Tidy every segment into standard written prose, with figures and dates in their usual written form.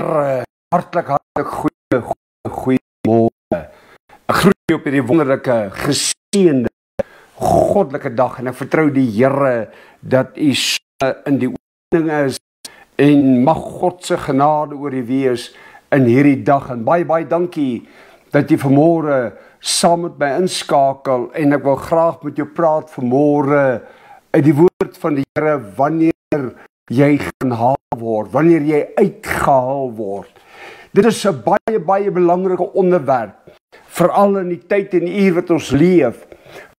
Here, hartlik goeie môre. Ek groet jou op hierdie wonderlike, geseënde, goddelike dag en ek vertrou die Here dat u in die oefening is en mag God se genade oor u wees in hierdie dag. En baie dankie dat jy vanmôre saam met my inskakel en ek wil graag met jou praat vanmôre uit die woord van die Here wanneer jy gehaal word, wanneer jy uitgehaal word. Dit is 'n baie belangrike onderwerp, veral in die tyd en die uur wat ons leef,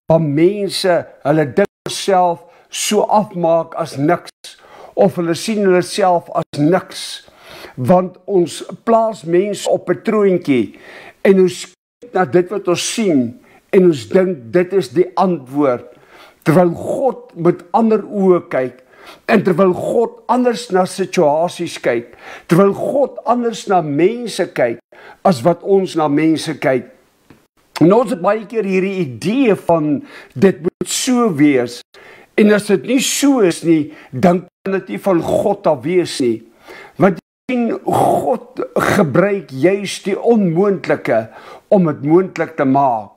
waar mense hulle dink self so afmaak as niks, of hulle sien hulle self as niks, want ons plaas mense op 'n troontjie en ons kyk na dit wat ons sien en ons dink dit is die antwoord, terwyl God met ander oë kyk. En terwyl God anders na situasies kyk, terwyl God anders na mense kyk, as wat ons na mense kyk. En ons het baie keer hierdie idee van, dit moet so wees, en as dit nie so is nie, dan kan dit nie van God af wees nie. Want jy sien, God gebruik juist die onmoontlike, om het moontlik te maak.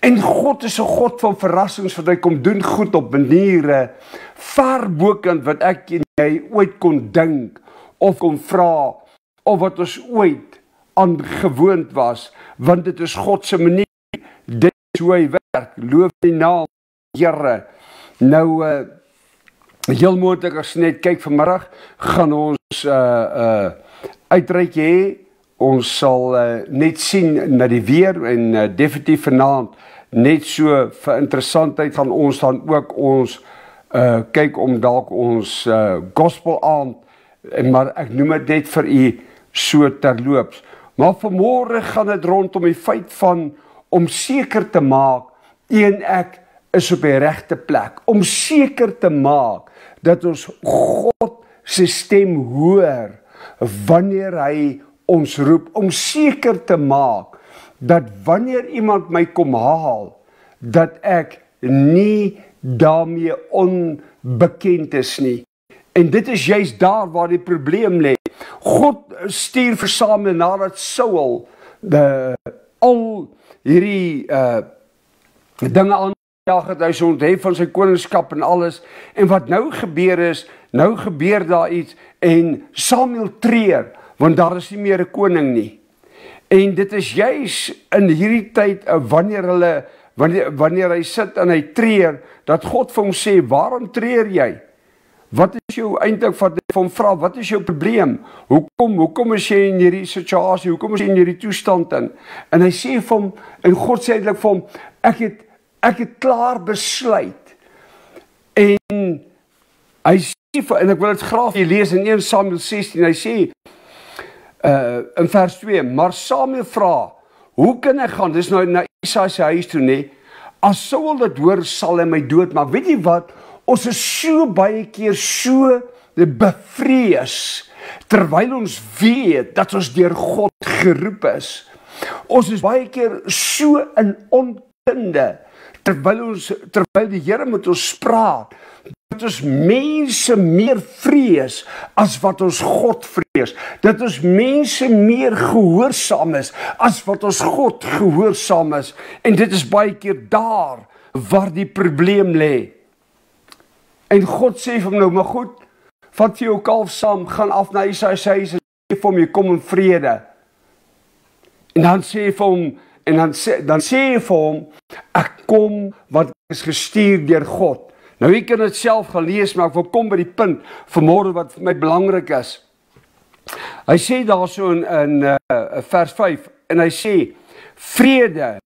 En God is 'n God van verrassings, wat hy kom doen goed op maniere ver bokant wat ek en jy ooit kon dink, of kon vra, of wat ons ooit aan gewoond was, want dit is God se manier, dit is hoe hy werk, loof die naam, Here. Nou, heel moontlik as net kyk vanmiddag, gaan ons uitreik hê. Ons sal net sien na die weer en definitief vanaand net so vir interessantheid gaan ons dan ook ons kyk om dalk ons gospel aand, maar ek noem dit net vir u so terloops. Maar vanmôre gaan dit rondom die feit van om seker te maak ek is op die regte plek, om seker te maak dat ons God se stem hoor wanneer hy ons roep, om seker te maak, dat wanneer iemand my kom haal, dat ek nie daarmee onbekend is nie. En dit is juist daar waar die probleem lê. God stuur vir Samuel nadat Saul al hierdie dinge aangejaag het, hy so onthef van sy koningskap en alles, en wat nou gebeur is, nou gebeur daar iets, en Samuel treur, want daar is nie meer 'n koning nie. En dit is juis in hierdie tyd, wanneer hy sit en hy treur, dat God vir hom sê, waarom treur jy? Wat is jou eintlik, van hom vra, wat is jou probleem? Hoekom is jy in hierdie situasie, hoekom is jy in hierdie toestand in? En hy sê vir hom, en God sê eintlik vir hom, ek het klaar besluit. En hy sê, en ek wil dit graag lees in 1 Samuel 16, hy sê, in vers 2, maar Samuel vra, hoe kan ek gaan? Dis nou na Isaia se huis toe, nee. As Saul dit hoor, sal hy my doodmaak. Weet jy wat? Ons is so baie keer so bevrees, terwyl ons weet dat ons deur God geroep is. Ons is baie keer so in onkunde, terwyl die Here met ons praat, dat ons mense meer vrees as wat ons God vrees. Dat ons mense meer gehoorsaam is as wat ons God gehoorsaam is. En dit is baie keer daar waar die probleem lê. En God sê vir hom nou, maar goed, vat vir jou kalf saam, gaan af na Isaia se huis en sê vir hom, jy kom in vrede. En dan sê vir hom, dan sê hy vir hom, ek kom want ek is gestuur deur God. Nou ek kan dit self gaan lees, maar ek wil kom by die punt vanmôre wat vir my belangrik is. Hy sê daar so in vers 5, en hy sê, vrede,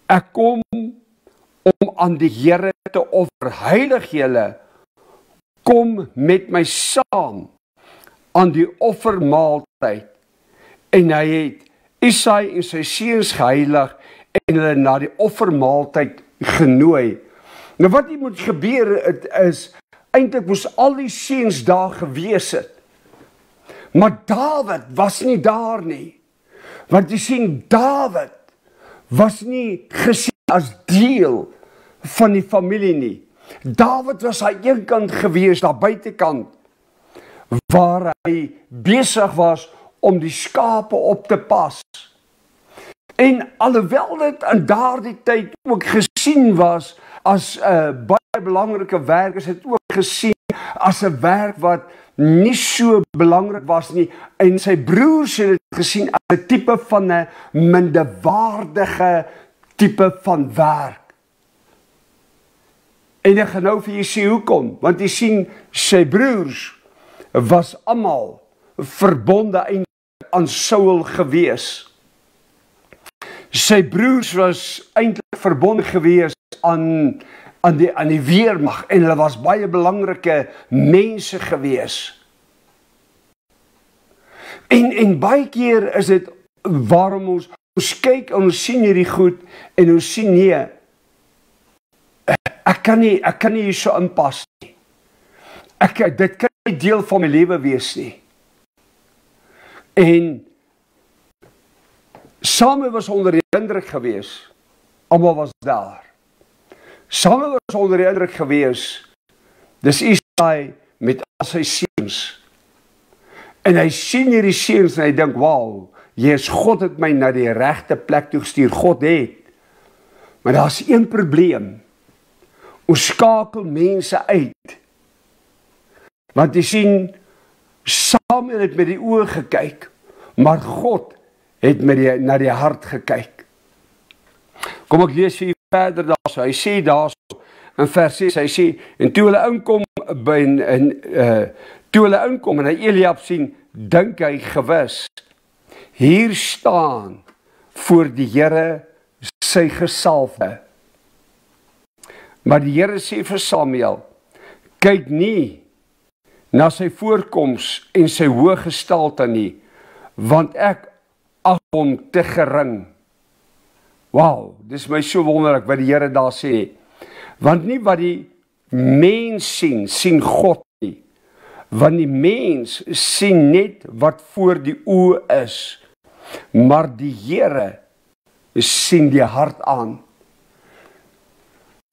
ek kom om aan die Here te offer, heilig julle, kom met my saam aan die offermaaltyd. En hy het Isaia en sy seuns geheilig en hulle na die offermaaltyd genooi. Nou wat moet gebeur het is, eintlik moes al die seuns daar gewees het. Maar Dawid was nie daar nie. Want jy sien, Dawid was nie gesien as deel van die familie nie. Dawid was aan een kant gewees, daar buitekant, waar hy besig was om die skape op te pas. En alhoewel dit in daardie tyd ook gesien was as 'n baie belangrike werk, is dit ook gesien as 'n werk wat nie so belangrik was nie, en sy broers het dit gesien as 'n tipe van 'n minderwaardige tipe van werk. En ek gaan nou vir jy sê hoekom, want jy sien, sy broers was almal verbonde eintlik aan Saul gewees. Sy broers was eintlik verbonde gewees aan die weermag, en hulle was baie belangrike mense gewees. En baie keer is dit waarom ons kyk en ons sien hierdie goed, en ons sien nee, ek kan nie hier so inpas nie. Dit kan nie deel van my lewe wees nie. En Samuel was onder die indruk gewees, almal was daar. Samuel was onder die indruk gewees, dis Isaai met al sy seuns. En hy sien hierdie seuns en hy dink, wow, God het my na die regte plek toe gestuur, God het. Maar daar's een probleem, ons skakel mense uit. Want jy sien, Samuel het met die oë gekyk, maar God het na die hart gekyk. Kom ek lees vir jy verder daarso. Hy sê daarso in vers 6, hy sê, en toe hulle inkom en hy Eliab sien, dink hy gewis, hier staan voor die Here sy gesalfde. Maar die Here sê vir Samuel, kyk nie na sy voorkoms en sy hoë gestalte nie, want ek ag hom te gering. Wow, dis my so wonderlik wat die Here daar sê. Want nie wat die mens sien God nie. Want die mens sien net wat voor die oë is. Maar die Here sien die hart aan.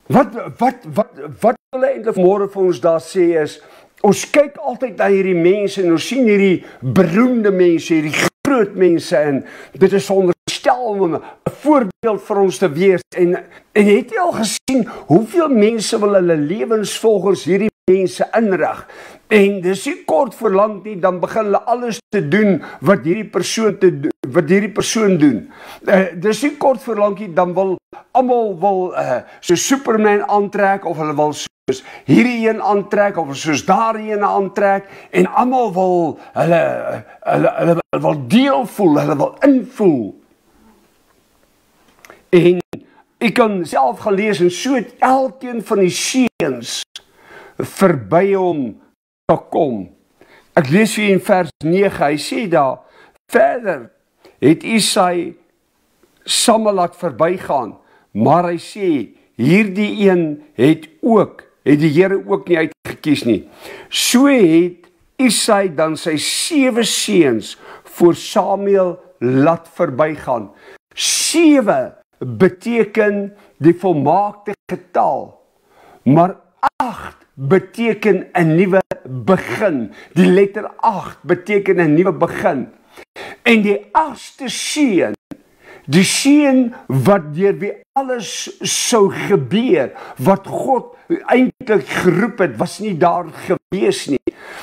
Wat wil hy eintlik môre vir ons daar sê is, ons kyk altyd na hierdie mense en ons sien hierdie beroemde mense, hierdie groot mense, en dit is onderstel om 'n voorbeeld vir ons te wees. En het jy al gesien hoeveel mense wil hulle lewens volgens hierdie mense inrig? En dis nie kort voor lank nie, dan begin hulle alles te doen wat hierdie persoon doen. Dis nie kort voor lank nie, dan wil almal so Superman aantrek, of hulle wil soos hierdie een aantrek, of soos daardie een aantrek, en almal wil hulle wil deel voel, hulle wil invoel. En ek kan self gaan lees, en so het elkeen van die seuns verby hom gekom. Ek lees vir in vers 9, hy sê daar, verder het Isaai Samuel laat verbygaan, maar hy sê, hierdie een het die Here ook nie uitgekies nie. So het Isaai dan sy 7 seuns voor Samuel laat verbygaan. 7 beteken die volmaakte getal, maar 8 beteken 'n nuwe begin. Die letter 8 beteken 'n nuwe begin. En die 8ste seun, die seun wat deur wie alles sou gebeur, wat God eintlik geroep het, was nie daar gewees nie.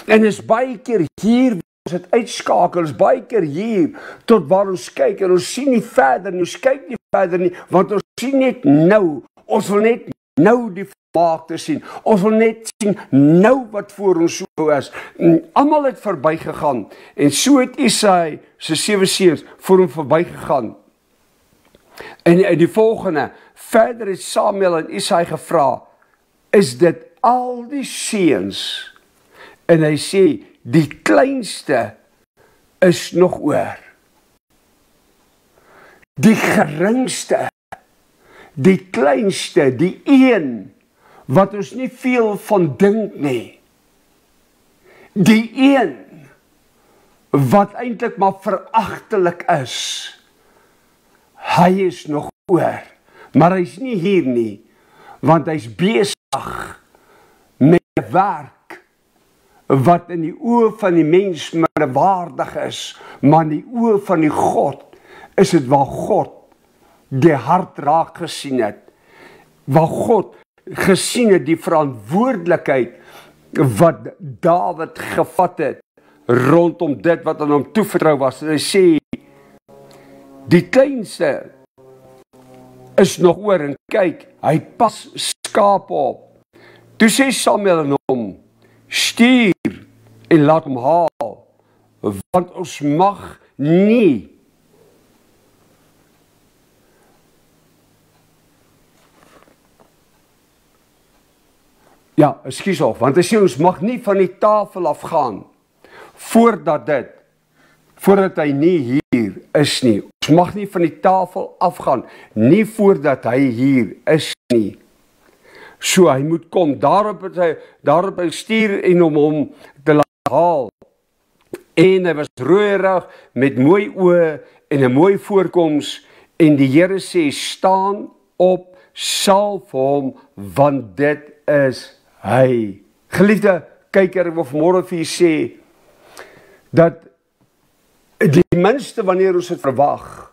En is baie keer hier, ons het uitskakel, is baie keer hier, tot waar ons kyk, en ons sien nie verder nie, ons kyk nie verder nie, want ons sien net nou, ons wil net nou die volmaakte sien, ons wil net sien nou wat voor ons so is. Almal het verbygegaan, en so het Isaai sy 7 seuns voor hom verbygegaan. En die volgende, verder het Samuel en Isaai gevra, is dit al die seuns? En hy sê, die kleinste is nog oor. Die geringste, die kleinste, die een wat ons nie veel van dink nie. Die een wat eintlik maar veragtelik is. Hy is nog oor, maar hy's nie hier nie, want hy's besig met werk wat in die oë van die mens minderwaardig is, maar in die oë van die God is dit waar God die hart raak gesien het, waar God gesien het die verantwoordelikheid wat Dawid gevat het rondom dit wat aan hom toevertrou was. En hy sê, die kleinste is nog oor en kyk, hy pas skape op. Toe sê Samuel aan hom, stuur en laat hom haal, want ons mag nie want hy sê ons mag nie van die tafel afgaan voordat hy nie hier is nie. Ons mag nie van die tafel afgaan, nie voordat hy hier is nie. So hy moet kom, daarop hy stuur en om hom te laat haal. En hy was rooierig met mooi oë en 'n mooi voorkoms, en die Here sê, staan op, salf hom, want dit is hy. Geliefde kyker, ek wil vanmôre vir u sê, dat die minste wanneer ons het verwag,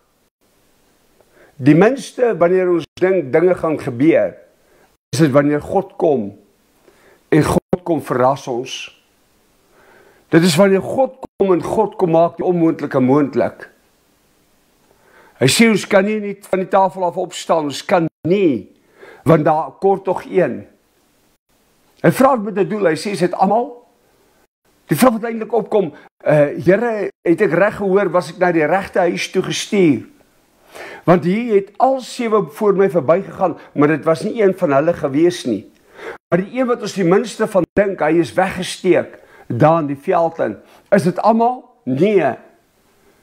die minste wanneer ons dink dinge gaan gebeur, is dit wanneer God kom, en God kom verras ons. Dit is wanneer God kom, en God kom maak die onmoontlike moontlik. Hy sê, ons kan nie van die tafel af opstaan, ons kan nie, want daar kort nog een. Hy vra met 'n doel, hy sê, is dit almal? Die vraag wat eintlik opkom, Here, het ek reg gehoor, was ek na die regte huis toe gestuur? Want hier het al 7 voor my verbygegaan, maar dit was nie een van hulle gewees nie. Maar die een wat ons die minste van dink, hy is weggesteek, daar in die veld in. Is dit almal? Nee.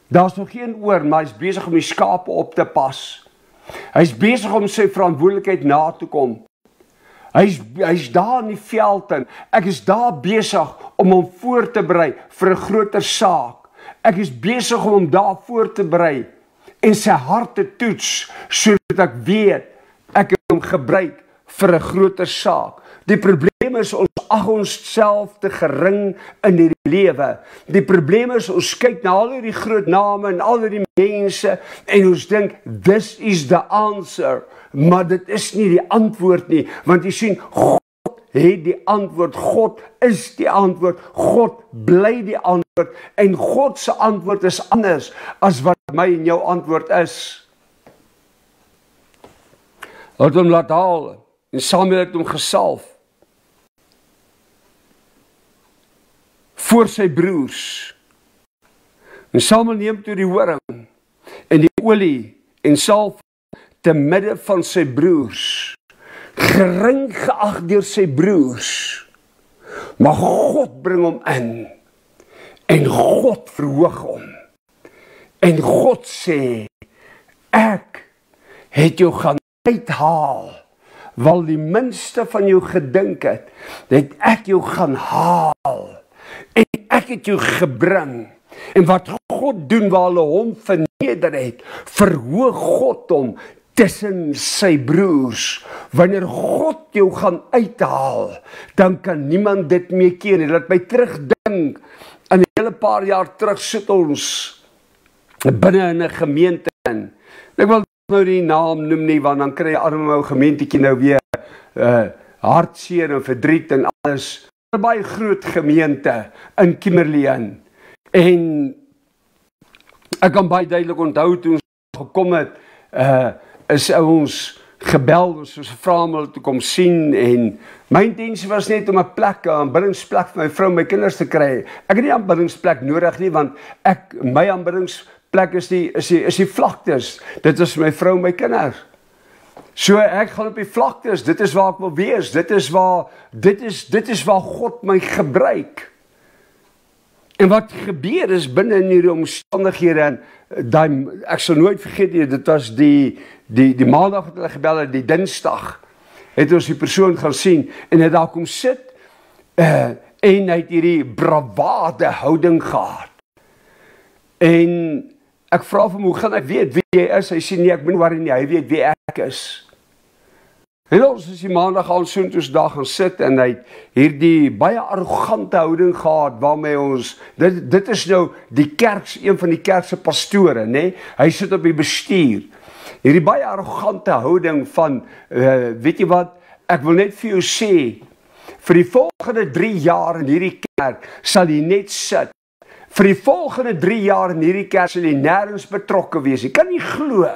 Daar's nog geen oor, maar hy is besig om die skape op te pas. Hy is besig om sy verantwoordelikheid na te kom. Hy's daar in die veld in. Ek is daar besig om hom voor te berei vir 'n groter saak. Ek is besig om hom daar voor te berei en sy hart te toets, sodat ek weet, ek het hom gebruik vir 'n groter saak. Die probleem is, ons ag onsself te gering in die lewe. Die probleem is, ons kyk na al die groot name en al die mense, en ons dink, this is the answer. Maar dit is nie die antwoord nie, want jy sien, God het die antwoord, God is die antwoord, God bly die antwoord, en God se antwoord is anders as wat my en jou antwoord is. Hy het hom laat haal, en Samuel het hom gesalf, voor sy broers. En Samuel neem toe die horing, en die olie, en salf te midde van sy broers, gering geag deur sy broers, maar God bring hom in, en God verhoog hom, en God sê, ek het jou gaan uithaal, wel die minste van jou gedink het ek jou gaan haal, en ek het jou gebring, en wat God doen waar hulle hom verneder het, verhoog God hom tussen sy broers. Wanneer God jou gaan uithaal, dan kan niemand dit meer keer nie. Laat my terugdink, aan 'n hele paar jaar terug sit ons binne in 'n gemeente in. Ek wil nou die naam noem nie, want dan kry die arme ou gemeentetjie nou weer hartseer en verdriet en alles. 'n Baie groot gemeente in Kimberley in. En ek kan baie duidelik onthou toe ons gekom het, is ons gebel, ons gevra om hulle te kom sien, en my intensie was net om 'n plek, 'n aanbiddingsplek vir my vrou en my kinders te kry. Ek het nie 'n aanbiddingsplek nodig nie, want my aanbiddingsplek is die vlaktes. Dit is my vrou en my kinders. So ek gaan op die vlaktes, dit is waar ek wil wees, dit is waar God my gebruik. En wat gebeur is binne in hierdie omstandighede, en ek sal nooit vergeet nie, dit was die maandag het hulle gebel, die dinsdag het ons die persoon gaan sien, en hy daar kom sit, en hy het hierdie bravade houding gehad. En ek vra vir hom, hoe gaan ek weet wie jy is? Hy sê, nee, ek moet worry nie, hy weet wie ek is. En ons is die maandag aan soontoesdag gaan sit en hy het hierdie baie arrogante houding gehad waarmee ons, dit is nou die kerk, een van die kerk se pastore, né? Hy sit op die bestuur. Hierdie baie arrogante houding van, weet jy wat, ek wil net vir jou sê, vir die volgende 3 jaar in hierdie kerk sal jy net sit. Vir die volgende 3 jaar in hierdie kerk sal jy nêrens betrokke wees. Jy kan nie glo.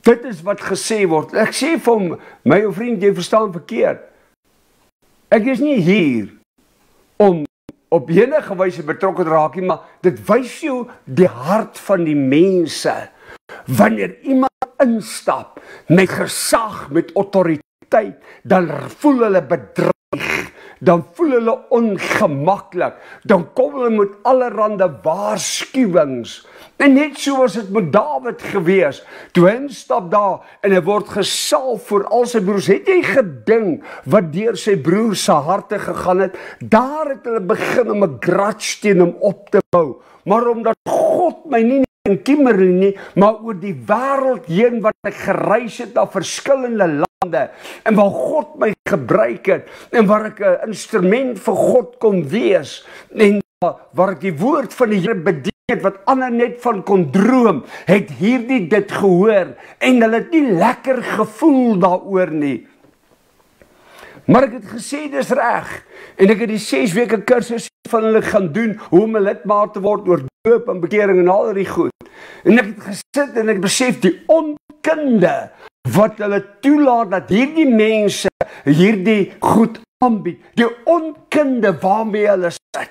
Dit is wat gesê word. Ek sê vir hom, my ou vriend, jy verstaan verkeerd. Ek is nie hier om op enige wyse betrokke te raak nie, maar dit wys jou die hart van die mense. Wanneer iemand instap met gesag, met autoriteit, dan voel hulle bedreig, dan voel hulle ongemaklik, dan kom hulle met allerhande waarskuwings. En net so was dit met Dawid gewees, toe hy stap daar en hy word gesalf voor al sy broers. Het jy gedink wat deur sy broers se harte gegaan het? Daar het hulle begin om 'n grudge teen hom op te bou, maar omdat God my nie in Kimberley nie, maar oor die wêreld heen wat ek gereis het na verskillende lande, en waar God my gebruik het, en waar ek 'n instrument vir God kon wees, en waar ek die woord van die Here bedien het, wat ander net van kon droom, het hierdie dit gehoor, en hulle het nie lekker gevoel daaroor nie. Maar ek het gesê, dis reg, en ek het die 6 weke kursus van hulle gaan doen, hoe om 'n lidmaat te word, oor doop en bekering en al die goed. En ek het gesit en ek besef die onkunde wat hulle toelaat dat hierdie mense hierdie goed aanbied, die onkunde waarmee hulle sit.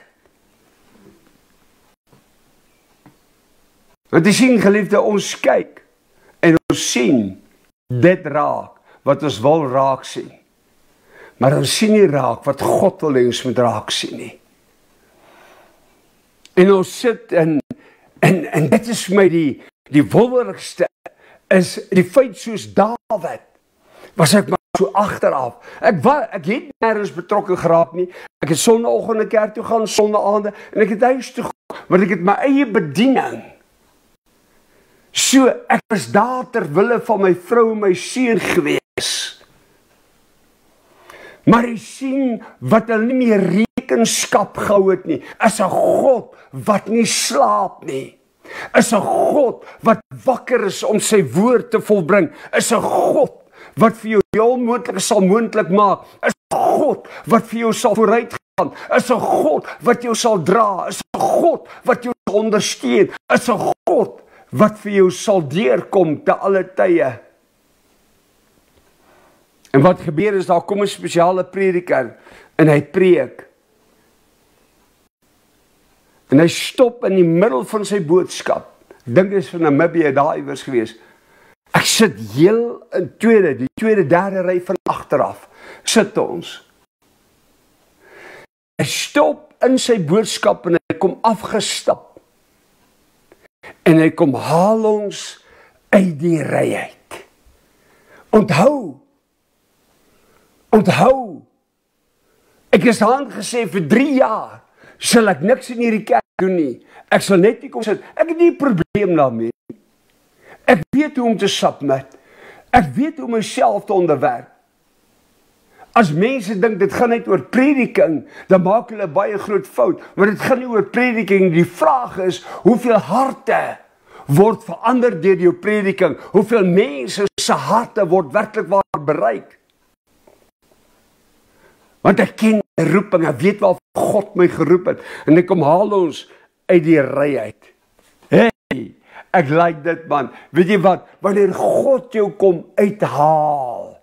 Want jy sien, geliefde, ons kyk en ons sien dit raak wat ons wil raak sien. Maar ons sien nie raak wat God wil hê ons moet raak sien nie. En ons sit en dit is vir my die wonderlikste, is die feit soos Dawid, was ek maar so agteraf. Ek het nergens betrokke geraak nie. Ek het sonnaoggende kerk toe gaan, sonnaande, en ek het huis toe gaan, want ek het my eie bediening. So, ek was daar ter wille van my vrou en my seun gewees. Maar jy sien, wat hulle nie meer rekenskap gehou het nie, is 'n God wat nie slaap nie. Is 'n God wat wakker is om sy woord te volbring. Is 'n God wat vir jou die onmoontlike sal moontlik maak. Is 'n God wat vir jou sal vooruit gaan. Is 'n God wat jou sal dra. Is 'n God wat jou sal ondersteun. Is 'n God wat vir jou sal deurkom te alle tye. En wat gebeur is, daar kom 'n spesiale prediker en hy preek. En hy stop in die middel van sy boodskap. Ek dink dit is van Namibië daar iewers gewees. Ek sit heel in die tweede, derde ry van agteraf. Sit ons. Hy stop in sy boodskap en hy kom afgestap. En hy kom haal ons uit die ry uit. Onthou, ek is aangesê vir 3 jaar, sal ek niks in hierdie kerk doen nie. Ek sal net nie kom sit. Ek het nie 'n probleem daarmee. Ek weet hoe om te submit. Ek weet hoe myself te onderwerp. As mense dink dit gaan net oor prediking, dan maak hulle baie groot fout, want dit gaan nie oor prediking. Die vraag is, hoeveel harte word verander deur jou prediking? Hoeveel mense se harte word werklik waar bereik? Want ek ken die roeping, ek weet waar God my geroep het, en ek kom haal ons uit die ry uit. Hey, ek like dit, man. Weet jy wat, wanneer God jou kom uithaal,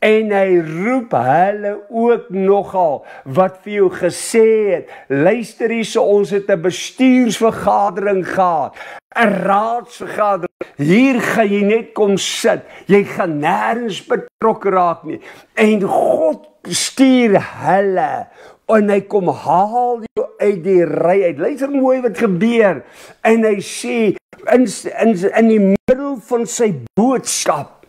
en hy roep hulle ook nogal, wat vir jou gesê het, luister hierso, ons het 'n bestuursvergadering gehad, 'n raadsvergadering, hier gaan jy net kom sit, jy gaan nêrens betrokke raak nie, en God stuur hulle, en hy kom haal jou uit die ry uit. Luister mooi wat gebeur, en hy sê, in die middel van sy boodskap,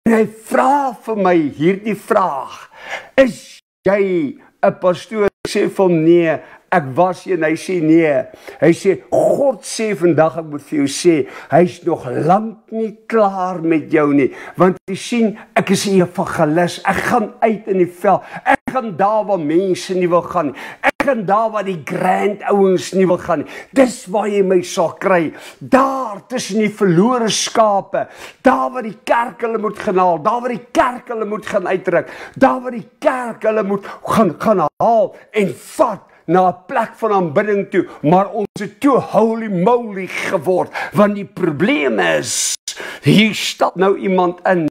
en hy vra vir my hierdie vraag, is jy 'n pastoor? Ek sê vir hom, nee, ek was hier, en hy sê nee, hy sê, God sê vandag, ek moet vir jou sê, hy is nog lank nie klaar met jou nie, want jy sien, ek is 'n evangelis, ek gaan uit in die veld, ek gaan daar waar mense nie wil gaan, ek gaan daar waar die grand ouens nie wil gaan, dis waar jy my sal kry, daar tussen die verlore skape, daar waar die kerk hulle moet gaan haal, daar waar die kerk hulle moet gaan uitdruk, daar waar die kerk hulle moet gaan haal en vat na 'n plek van aanbidding toe, maar ons het toe holy moly geword, want die probleem is, hier stap nou iemand in,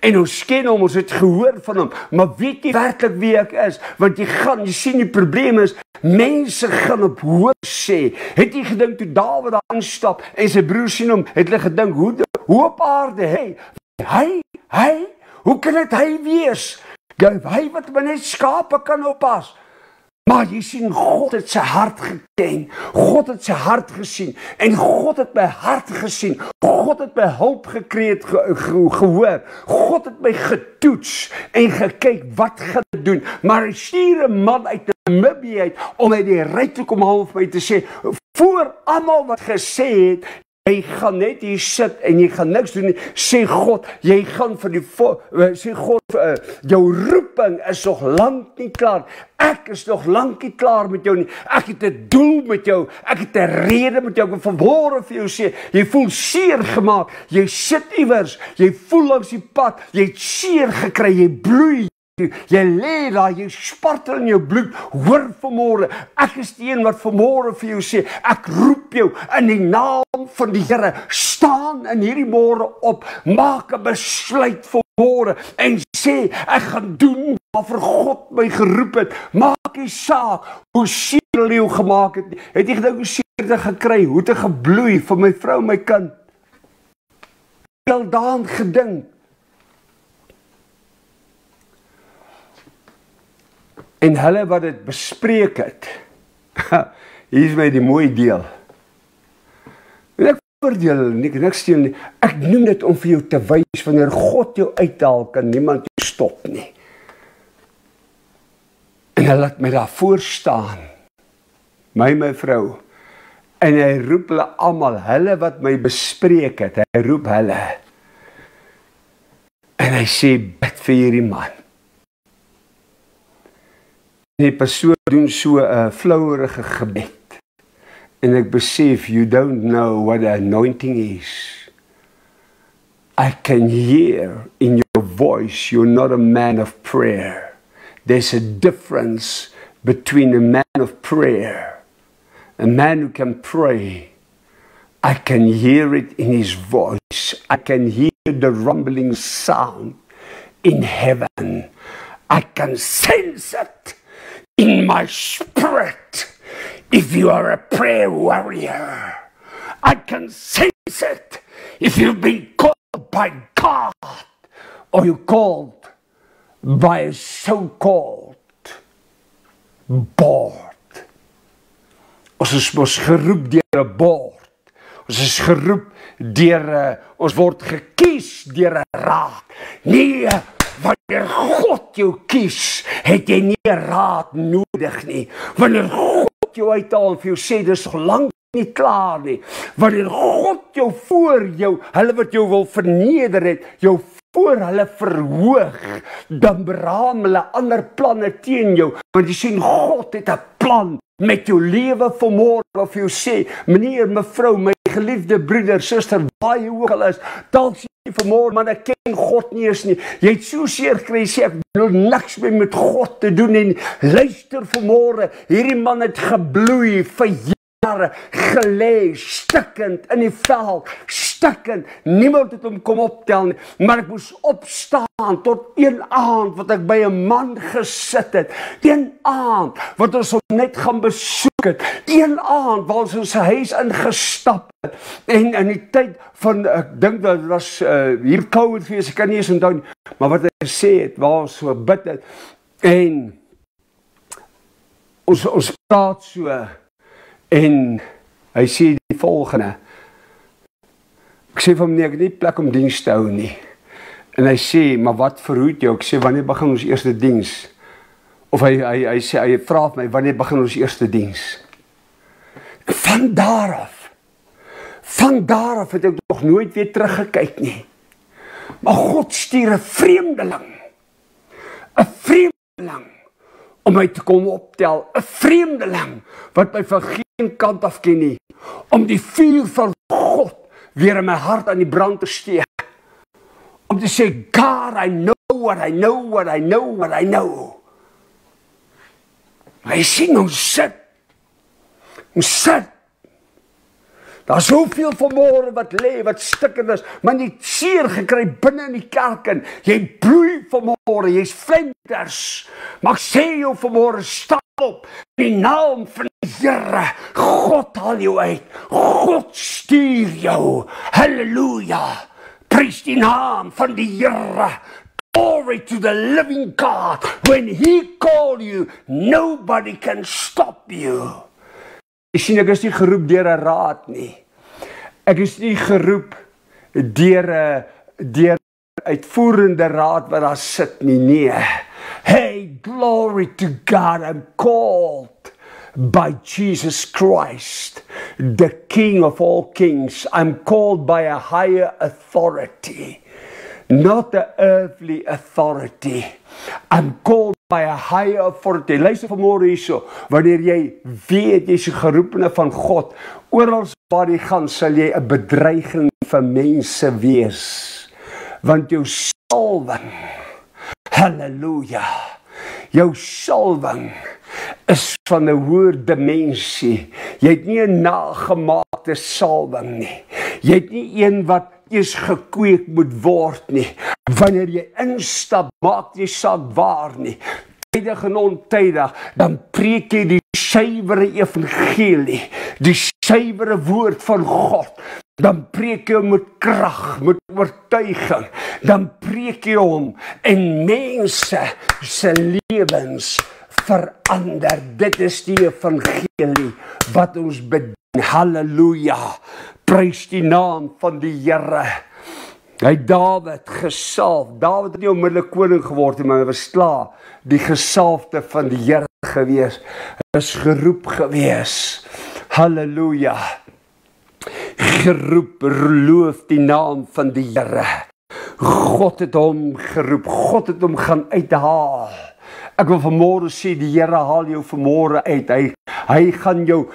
en ons ken hom, ons het gehoor van hom, maar weet jy werklik wie ek is, want jy sien die probleem is, mense gaan op hoor sê, het jy gedink toe Dawid daar instap, en sy broer sien hom, het hulle gedink, hoe op aarde, hy, hoe kan het hy wees, hy wat my net skape kan oppas, maar jy sien, God het sy hart geken, God het sy hart gesien, en God het my hart gesien, God het my hulp gekry, gehoor, God het my getoets, en gekyk, wat gaan ek doen, maar hy stuur 'n man uit Namibië uit, om uit die ryk te kom haal vir my te sê, voor almal wat gesê het, jy gaan net hier sit en jy gaan niks doen nie, sê God, jy gaan vir sê God, jou roeping is nog lank nie klaar, ek is nog lank nie klaar met jou nie, ek het 'n doel met jou, ek het 'n rede met jou, ek wil vanmôre vir jou sê, jy voel seer gemaak, jy sit iewers, jy voel langs die pad, jy het seer gekry, jy bloei, jy lê daar, jy spartel in jou bloed, hoor vanmôre, ek is die een wat vanmôre vir jou sê, ek roep jou in die naam van die Here, staan in hierdie môre op, maak 'n besluit vanmôre, en sê, ek gaan doen waarvoor God my geroep het, maak die saak, hoe seer hulle jou gemaak het jy gedink hoe seer het gekry, hoe het gebloei vir my vrou, my kind, al daan gedink, en hulle wat dit bespreek het, hier is my die mooie deel, en ek voordeel, niks steel nie, ek noem dit om vir jou te wys, wanneer God jou uithaal, kan niemand jou stop nie, en hy laat my daar voor staan, my vrou, en hy roep hulle almal, hulle wat my bespreek het, hy roep hulle, en hy sê, bid vir hierdie man, die persoon doen so 'n flouerige gebed, en ek besef, you don't know what the anointing is. I can hear in your voice, you're not a man of prayer. There's a difference between a man of prayer, a man who can pray. I can hear it in his voice. I can hear the rumbling sound in heaven. I can sense it in my spirit, if you are a prayer warrior, I can sense it if you've been called by God, or you're called by a so-called board. Ons is mos geroep deur 'n board. Ons is geroep deur, ons word gekies deur 'n raad. Nee, wanneer God jou kies, het jy nie 'n raad nodig nie. Wanneer God jou uithaal en vir jou sê, dis nog lank nie klaar nie. Wanneer God jou voor jou, hulle wat jou wil verneder het, jou voor hulle verhoog, dan beraam hulle ander planne teen jou. Want jy sien, God het 'n plan met jou lewe vanmôre, of jou sê, meneer, mevrou, my geliefde broeder, suster, waar jy ook al is, dalk sê jy vanmôre, maar ek ken God nie eens nie. Jy het so seer gekry, sê ek wil niks meer met God te doen en luister vanmôre, hierdie man het gebloei vir jare, gelê, stikkend in die veld, stikkend, niemand het hom kom optel nie, maar ek moes opstaan tot een aand wat ek by 'n man gesit het, een aand wat ons hom net gaan besoek het, een aand waar ons in sy huis ingestap het, en in die tyd van, ek dink dat het was hier COVID-fees, ek kan nie eens onthou nie, maar wat hy gesê het, waar ons so bid het, en ons praat so, en hy sê die volgende, ek sê van meneer, ek het nie plek om diens te hou nie, en hy sê, maar wat verhoed jou, ek sê, wanneer begin ons eerste diens, Of hy sê, hy vra my, wanneer begin ons eerste diens? Van daar af het ek nog nooit weer teruggekyk nie. Maar God stuur 'n vreemdeling om my te kom optel, 'n vreemdeling wat my van geen kant af ken nie, om die vuur van God weer in my hart aan die brand te steek, om te sê, God, I know what I know. Hy sien ons sit. Daar is soveel vanmôre wat lê, wat stikkend is, maar jy het seer gekry binne in die kerk en jy bloei vanmôre, jy's flenters. Maar ek sê jou vanmôre, staan op in die naam van die Here. God haal jou uit. God stuur jou. Halleluja. Prys die naam van die Here. Glory to the living God. When he call you, nobody can stop you. Ek sien, ek is nie geroep deur 'n raad nie. Ek is nie geroep deur 'n uitvoerende raad wat daar sit nie. Nee. Hey, glory to God, I'm called by Jesus Christ, the King of all kings. I'm called by a higher authority, not the earthly authority. I'm called by a higher authority. Luister vanmôre hierso, wanneer jy weet jy's geroepene van God, oral waar jy gaan, sal jy 'n bedreiging vir mense wees. Want jou salwing, halleluja, jou salwing is van 'n hoër dimensie. Jy het nie 'n nagemaakte salwing nie. Jy het nie een wat eers gekweek moet word nie. Wanneer jy instap, maak jy saak waar nie. Tydig en ontydig, dan preek jy die suiwere evangelie, die suiwere woord van God. Dan preek jy hom met krag, met oortuiging. Dan preek jy hom en mense se lewens verander. Dit is die evangelie wat ons bedien. Halleluja. Prys die naam van die Here. Hy Dawid gesalf. Dawid het nie onmiddellik koning geword nie, maar hy was klaar die gesalfde van die Here gewees. Hy is geroep gewees. Halleluja. Geroep, loof die naam van die Here. God het hom geroep. God het hom gaan uithaal. Ek wil vanmôre sê, die Here haal jou vanmôre uit. Hy gaan jou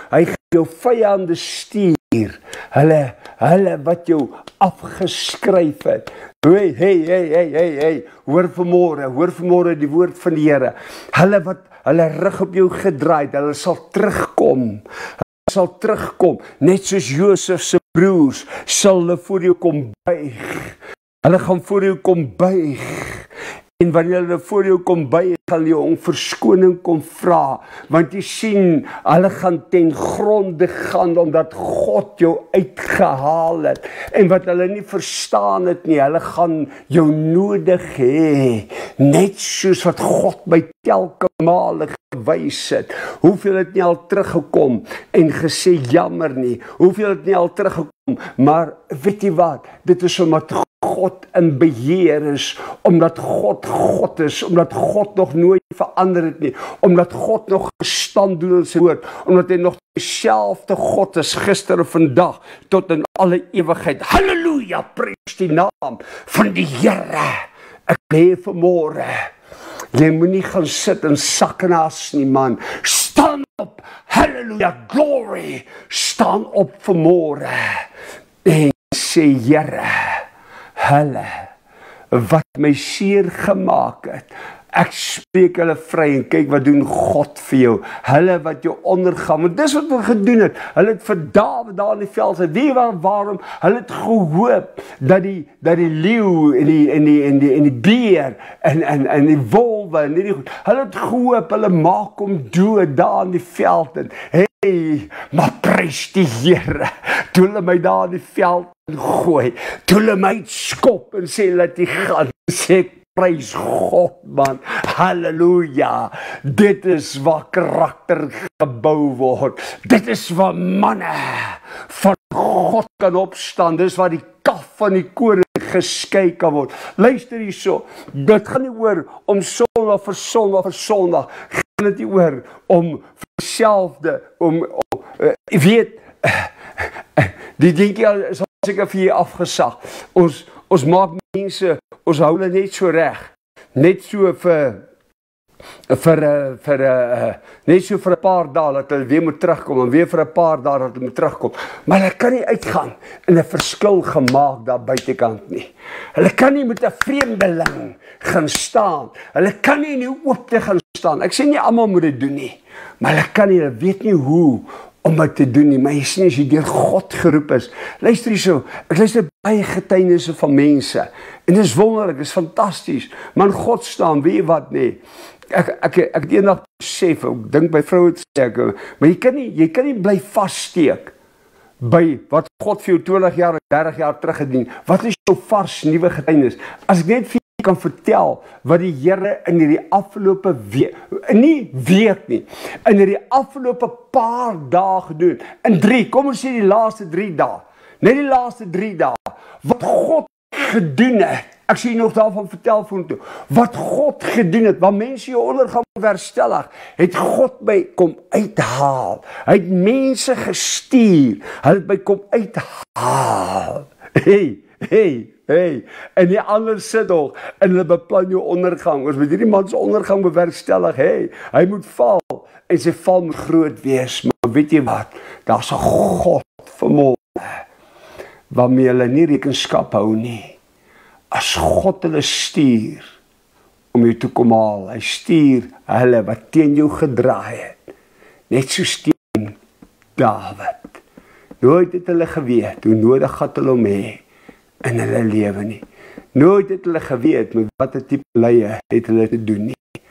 vyande stuur. Hulle wat jou afgeskryf het. Hey, hoor vanmôre die woord van die Here. Hulle rug op jou gedraai, hulle sal terugkom. Net soos Josef se broers sal hulle voor jou kom buig. Hulle gaan voor jou kom buig. En wanneer hulle voor jou kom buig, gaan jy om verskoning kom vra, want jy sien, hulle gaan ten gronde gaan, omdat God jou uitgehaal het, en wat hulle nie verstaan het nie, hulle gaan jou nodig hê, net soos wat God by telke male gewys het. Hoeveel het nie al teruggekom, en gesê jammer nie, hoeveel het nie al teruggekom, maar weet jy wat, dit is omdat God in beheer is, omdat God is, omdat God nog nooit verander het nie, omdat God nog gestand doen in sy woord, omdat hy nog dieselfde God is, gister en vandag, tot in alle ewigheid. Halleluja, prys die naam van die Here. Ek lê vanmôre, jy moet nie gaan sit in sakkenas nie, man. Staan op, halleluja, glory, staan op vanmôre, en sê, Here, hulle wat my seer gemaak het, ek spreek hulle vry, en kyk wat doen God vir jou, hulle wat jou ondergaan, want dis wat hulle gedoen het, hulle het vir Dawid daar in die veld, wie waarom, hulle het gehoop, dat die leeu, en die beer, en die wolwe, en die goed, hulle het gehoop, hulle maak hom dood daar in die veld, en hey, maar prys die Here, toe hulle my daar in die veld gooi, toe hulle my skop, en sê, laat die gaan, sê, prys God, man, halleluja, dit is waar karakter gebou word, dit is waar manne van God kan opstaan, dit is waar die kaf van die koring geskei kan word. Luister hierso, dit gaan nie oor om Sondag vir Sondag vir Sondag, gaan dit nie oor om vir dieselfde, jy weet, die dingetjie is al seker vir jy afgesag. Ons maak mense, ons hou hulle net so reg, net so net so vir 'n paar dae dat hulle weer moet terugkom en weer vir 'n paar dae dat hulle moet terugkom. Maar hulle kan nie uitgaan en 'n verskil gemaak daar buitekant nie. Hulle kan nie met 'n vreemdeling gaan staan. Hulle kan nie in die oopte gaan staan. Ek sê nie almal moet dit doen nie, maar hulle kan nie, hulle weet nie hoe om dit te doen nie. Maar jy sien as jy deur God geroep is. Luister hierso, ek luister baie getuienisse van mense en dit is wonderlik, dit is fantasties. Maar in God staan, weet jy wat nie? Ek eendag besef, ek dink by vroue te sê, maar jy kan nie bly vassteek by wat God vir jou 20 jaar en 30 jaar terug gedien. Wat is jou vars nuwe getuienis? As ek net vir jou kan vertel wat die Here in hierdie afgelope week, nie week nie, in hierdie afgelope paar dae gedoen. Kom ons sê die laaste 3 dae. Net die laaste 3 dae. Wat God gedoen het. Ek sê nog daarvan vertel vorentoe. Wat God gedoen het, waar mense jou ondergang verstellig, het God by kom uithaal. Hy het mense gestuur, hy het by kom uithaal. Hey, en die ander sit nog, en hulle beplan jou ondergang. Ons moet hierdie man se ondergang bewerkstellig, hy moet val, en sy val moet groot wees, maar weet jy wat, daar's 'n God vermoë, waarmee hulle nie rekenskap hou nie. As God hulle stuur om jou te kom haal, hy stuur hulle wat teen jou gedraai het, net soos teen Dawid. Nooit het hulle geweet hoe nodig gaat hulle om hê in hulle lewe nie. Nooit het hulle geweet met wat 'n tipe leie het hulle te doen nie.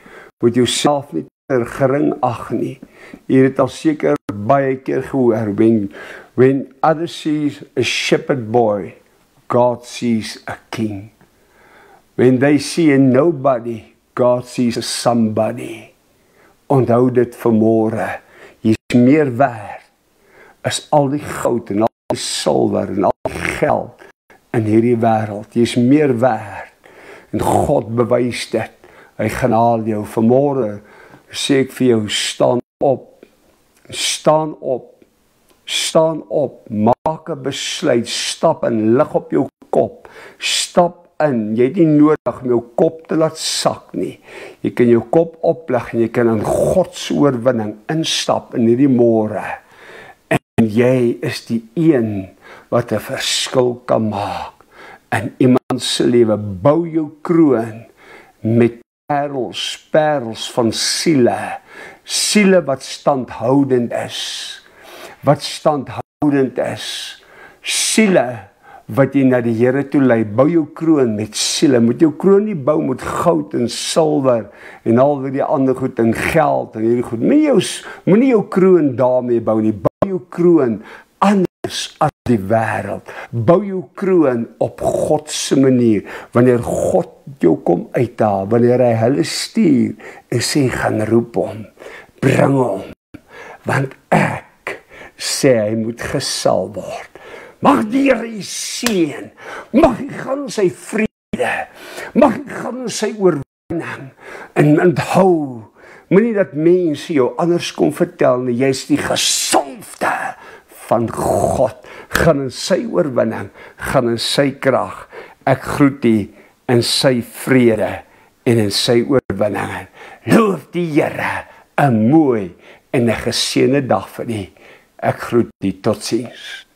Moet jouself nie gering ag nie. Jy het al seker baie keer gehoor, when others sees a shepherd boy, God sees a king. When they see a nobody, God sees a somebody. Onthou dit vanmôre. Jy is meer werd as al die goud en al die silwer en al die geld in hierdie wêreld. Jy is meer werd. En God bewys dit. Hy gaan haal jou vanmôre. Sê ek vir jou, staan op. Staan op. Staan op. Maak 'n besluit. Stap in, lig op jou kop. Stap in. Jy het nie nodig om jou kop te laat sak nie. Jy kan jou kop oplig en jy kan in God se oorwinning instap in hierdie môre. En jy is die een wat 'n verskil kan maak in iemand se lewe. Bou jou kroon met parels van siele. Siele wat standhoudend is. Siele wat jy na die Here toe lei. Bou jou kroon met siele. Moet jou kroon nie bou met goud en silwer en al die ander goed en geld en hierdie goed. Moenie jou kroon daarmee bou nie. Bou jou kroon anders as die wêreld. Bou jou kroon op God se manier. Wanneer God jou kom uithaal, wanneer hy hulle stuur en sê gaan roep hom, bring hom, want ek sê hy moet gesalf word. Mag die Here u seën, mag hy gaan sy vrede, mag hy gaan sy oorwinning, en onthou, moenie dat mense jou anders kom vertel nie, jy is die gesalfde van God, gaan in sy oorwinning, gaan in sy krag. Ek groet u in sy vrede en in sy oorwinning. Loof die Here, 'n mooi en 'n geseënde dag vir u. Ek groet u, totsiens.